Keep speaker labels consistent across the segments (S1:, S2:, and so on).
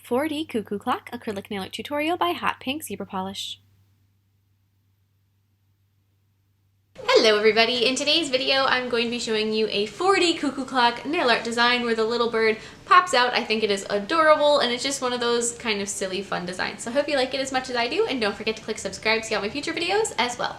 S1: 4D Cuckoo Clock Acrylic Nail Art Tutorial by Hotpinkzebrapolish. Hello everybody! In today's video I'm going to be showing you a 4D cuckoo clock nail art design where the little bird pops out. I think it is adorable and it's just one of those kind of silly fun designs. So I hope you like it as much as I do, and don't forget to click subscribe to see all my future videos as well.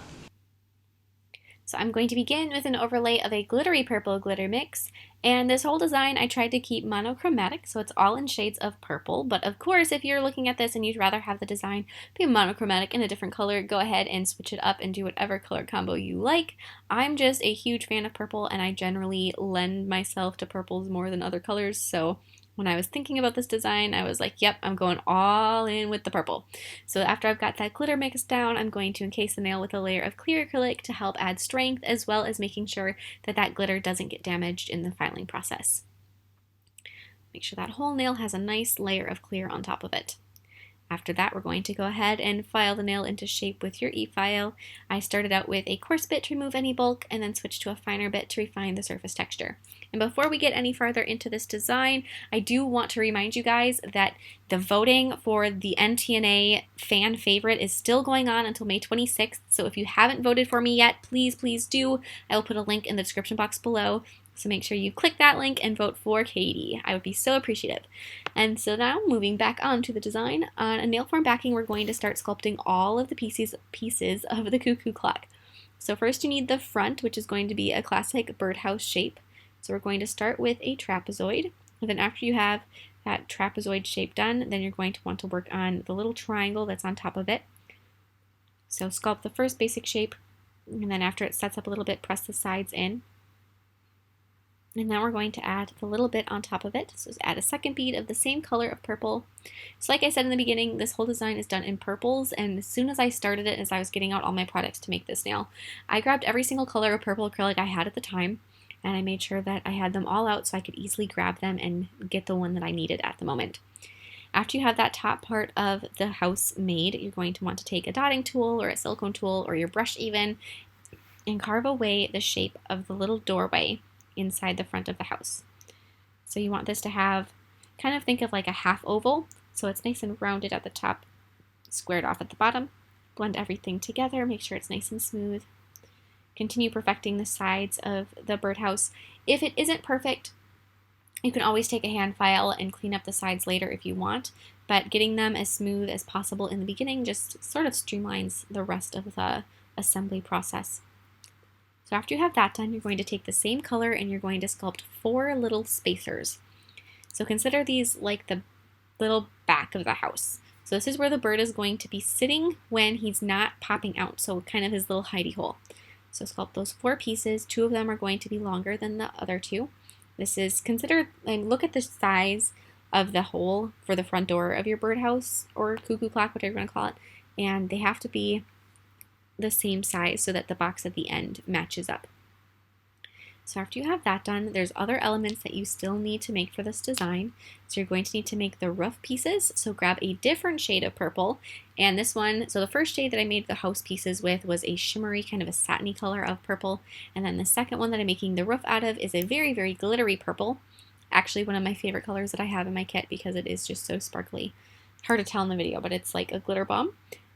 S1: So I'm going to begin with an overlay of a glittery purple glitter mix, and this whole design I tried to keep monochromatic, so it's all in shades of purple, but of course if you're looking at this and you'd rather have the design be monochromatic in a different color, go ahead and switch it up and do whatever color combo you like. I'm just a huge fan of purple and I generally lend myself to purples more than other colors, so when I was thinking about this design, I was like, yep, I'm going all in with the purple. So after I've got that glitter mix down, I'm going to encase the nail with a layer of clear acrylic to help add strength, as well as making sure that that glitter doesn't get damaged in the filing process. Make sure that whole nail has a nice layer of clear on top of it. After that, we're going to go ahead and file the nail into shape with your efile. I started out with a coarse bit to remove any bulk and then switched to a finer bit to refine the surface texture. And before we get any farther into this design, I do want to remind you guys that the voting for the NTNA fan favorite is still going on until May 26th. So if you haven't voted for me yet, please do. I will put a link in the description box below. So make sure you click that link and vote for Katie. I would be so appreciative. And so now moving back on to the design, on a nail form backing we're going to start sculpting all of the pieces of the cuckoo clock. So first you need the front, which is going to be a classic birdhouse shape. So we're going to start with a trapezoid, and then after you have that trapezoid shape done, then you're going to want to work on the little triangle that's on top of it. So sculpt the first basic shape, and then after it sets up a little bit, press the sides in. And now we're going to add the little bit on top of it. So add a second bead of the same color of purple. So like I said in the beginning, this whole design is done in purples, and as soon as I started it, as I was getting out all my products to make this nail, I grabbed every single color of purple acrylic I had at the time, and I made sure that I had them all out so I could easily grab them and get the one that I needed at the moment. After you have that top part of the house made, you're going to want to take a dotting tool or a silicone tool or your brush even and carve away the shape of the little doorway inside the front of the house. So you want this to have, kind of think of like a half oval, so it's nice and rounded at the top, squared off at the bottom. Blend everything together, make sure it's nice and smooth. Continue perfecting the sides of the birdhouse. If it isn't perfect, you can always take a hand file and clean up the sides later if you want, but getting them as smooth as possible in the beginning just sort of streamlines the rest of the assembly process. So after you have that done, you're going to take the same color and you're going to sculpt 4 little spacers. So consider these like the little back of the house. So this is where the bird is going to be sitting when he's not popping out, so kind of his little hidey hole. So sculpt those 4 pieces. 2 of them are going to be longer than the other 2. This is consider, and look at the size of the hole for the front door of your birdhouse or cuckoo clock, whatever you want to call it, and they have to be the same size so that the box at the end matches up. So after you have that done, there's other elements that you still need to make for this design. So you're going to need to make the roof pieces. So grab a different shade of purple, and this one, so the first shade that I made the house pieces with was a shimmery kind of a satiny color of purple, and then the second one that I'm making the roof out of is a very, very glittery purple. Actually one of my favorite colors that I have in my kit because it is just so sparkly. Hard to tell in the video, but it's like a glitter bomb.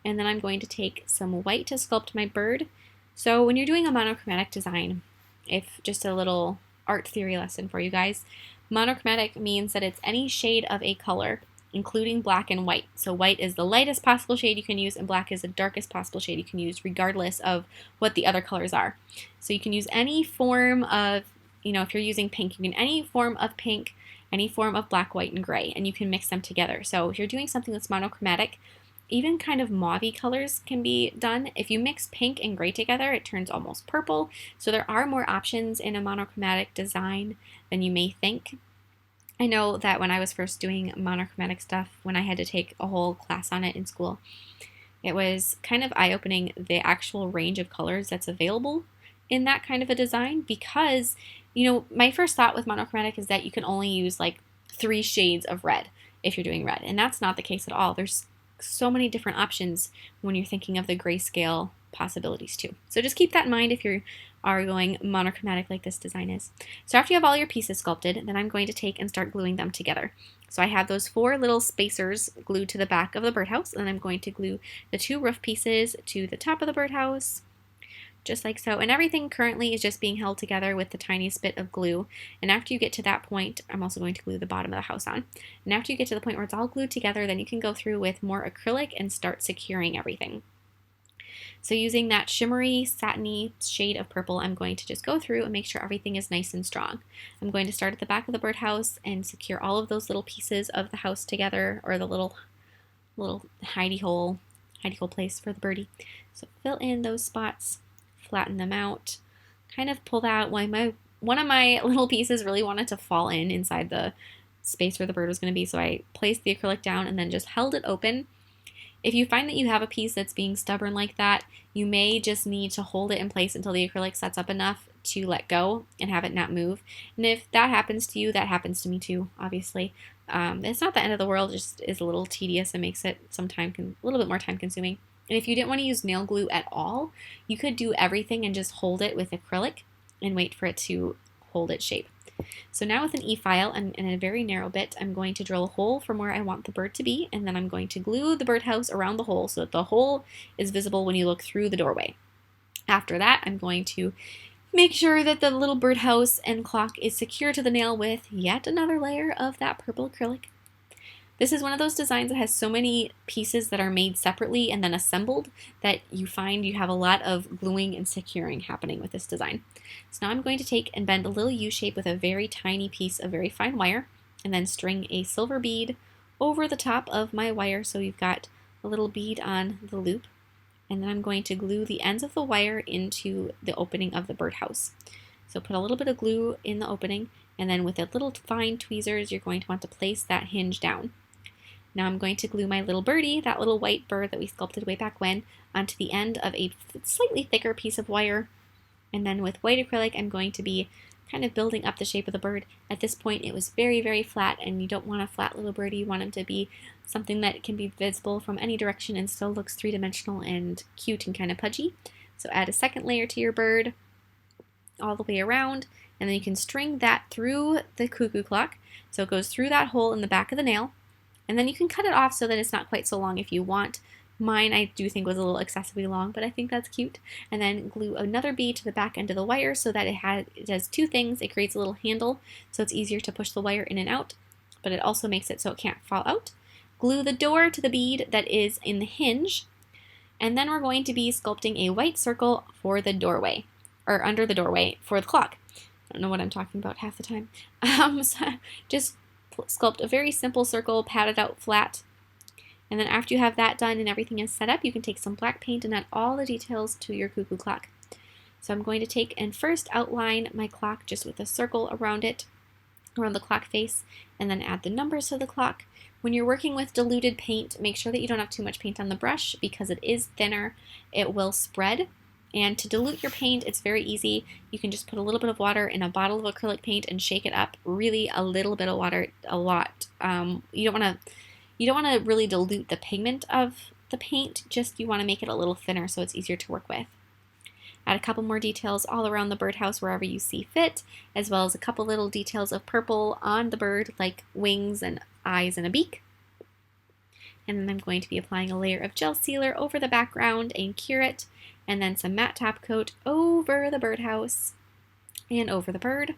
S1: And then I'm going to take some white to sculpt my bird. So when you're doing a monochromatic design, if just a little art theory lesson for you guys, monochromatic means that it's any shade of a color, including black and white. So white is the lightest possible shade you can use, and black is the darkest possible shade you can use, regardless of what the other colors are. So you can use any form of, if you're using pink, you can any form of pink, any form of black, white, and gray, and you can mix them together. So if you're doing something that's monochromatic, even kind of mauvey colors can be done. If you mix pink and gray together, it turns almost purple. So there are more options in a monochromatic design than you may think. I know that when I was first doing monochromatic stuff, when I had to take a whole class on it in school, it was kind of eye-opening the actual range of colors that's available in that kind of a design, because, my first thought with monochromatic is that you can only use like 3 shades of red if you're doing red, and that's not the case at all. There's so many different options when you're thinking of the grayscale possibilities too. So just keep that in mind if you're are going monochromatic like this design is. So after you have all your pieces sculpted, then I'm going to take and start gluing them together. So I have those 4 little spacers glued to the back of the birdhouse, and I'm going to glue the 2 roof pieces to the top of the birdhouse, just like so. And everything currently is just being held together with the tiniest bit of glue. And after you get to that point, I'm also going to glue the bottom of the house on. And after you get to the point where it's all glued together, then you can go through with more acrylic and start securing everything. So using that shimmery, satiny shade of purple, I'm going to just go through and make sure everything is nice and strong. I'm going to start at the back of the birdhouse and secure all of those little pieces of the house together, or the little hidey hole place for the birdie. So fill in those spots, flatten them out, kind of pull that. One of my little pieces really wanted to fall inside the space where the bird was going to be, so I placed the acrylic down and then just held it open. If you find that you have a piece that's being stubborn like that, you may just need to hold it in place until the acrylic sets up enough to let go and have it not move. And if that happens to you, that happens to me too, obviously. It's not the end of the world, it just is a little tedious and makes it a little bit more time consuming. And if you didn't want to use nail glue at all, you could do everything and just hold it with acrylic and wait for it to hold its shape. So now with an efile and a very narrow bit, I'm going to drill a hole from where I want the bird to be, and then I'm going to glue the birdhouse around the hole so that the hole is visible when you look through the doorway. After that, I'm going to make sure that the little birdhouse and clock is secure to the nail with yet another layer of that purple acrylic. This is one of those designs that has so many pieces that are made separately and then assembled that you find you have a lot of gluing and securing happening with this design. So now I'm going to take and bend a little U shape with a very tiny piece of very fine wire, and then string a silver bead over the top of my wire so you've got a little bead on the loop. And then I'm going to glue the ends of the wire into the opening of the birdhouse. So put a little bit of glue in the opening, and then with a little fine tweezers, you're going to want to place that hinge down. Now I'm going to glue my little birdie, that little white bird that we sculpted way back when, onto the end of a slightly thicker piece of wire. And then with white acrylic, I'm going to be kind of building up the shape of the bird. At this point, it was very, very flat, and you don't want a flat little birdie. You want him to be something that can be visible from any direction and still looks three-dimensional and cute and kind of pudgy. So add a second layer to your bird all the way around, and then you can string that through the cuckoo clock. So it goes through that hole in the back of the nail. And then you can cut it off so that it's not quite so long if you want. Mine I do think was a little excessively long, but I think that's cute. And then glue another bead to the back end of the wire so that it does 2 things. It creates a little handle so it's easier to push the wire in and out, but it also makes it so it can't fall out. Glue the door to the bead that is in the hinge, and then we're going to be sculpting a white circle for the doorway, or under the doorway for the clock. I don't know what I'm talking about half the time. So just sculpt a very simple circle, pat it out flat, and then after you have that done and everything is set up, you can take some black paint and add all the details to your cuckoo clock. So I'm going to take and first outline my clock just with a circle around it, around the clock face, and then add the numbers to the clock. When you're working with diluted paint, make sure that you don't have too much paint on the brush because it is thinner, it will spread. And to dilute your paint, it's very easy. You can just put a little bit of water in a bottle of acrylic paint and shake it up. Really, a little bit of water, a lot. You don't want to really dilute the pigment of the paint. Just you want to make it a little thinner so it's easier to work with. Add a couple more details all around the birdhouse wherever you see fit, as well as a couple little details of purple on the bird, like wings and eyes and a beak. And then I'm going to be applying a layer of gel sealer over the background and cure it, and then some matte top coat over the birdhouse and over the bird.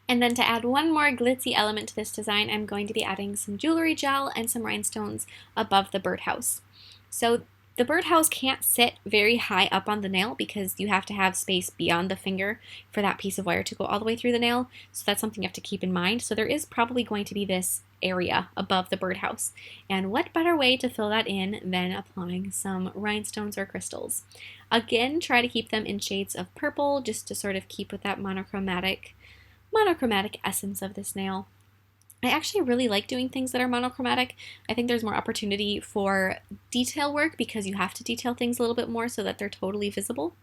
S1: And then to add one more glitzy element to this design, I'm going to be adding some jewelry gel and some rhinestones above the birdhouse. So the birdhouse can't sit very high up on the nail because you have to have space beyond the finger for that piece of wire to go all the way through the nail. So that's something you have to keep in mind. So there is probably going to be this area above the birdhouse. And what better way to fill that in than applying some rhinestones or crystals? Again, try to keep them in shades of purple just to sort of keep with that monochromatic essence of this nail. I actually really like doing things that are monochromatic. I think there's more opportunity for detail work because you have to detail things a little bit more so that they're totally visible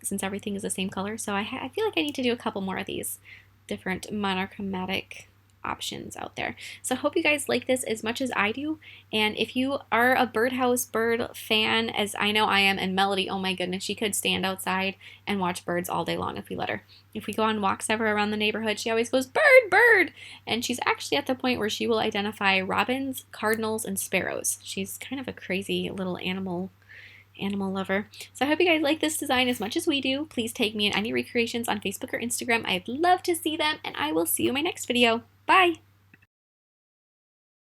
S1: since everything is the same color. So I feel like I need to do a couple more of these different monochromatic options out there. So I hope you guys like this as much as I do, and if you are a birdhouse bird fan, as I know I am, and Melody, oh my goodness, she could stand outside and watch birds all day long if we let her. If we go on walks ever around the neighborhood, she always goes, bird, bird, and she's actually at the point where she will identify robins, cardinals, and sparrows. She's kind of a crazy little animal lover. So I hope you guys like this design as much as we do. Please tag me in any recreations on Facebook or Instagram. I'd love to see them, and I will see you in my next video. Bye!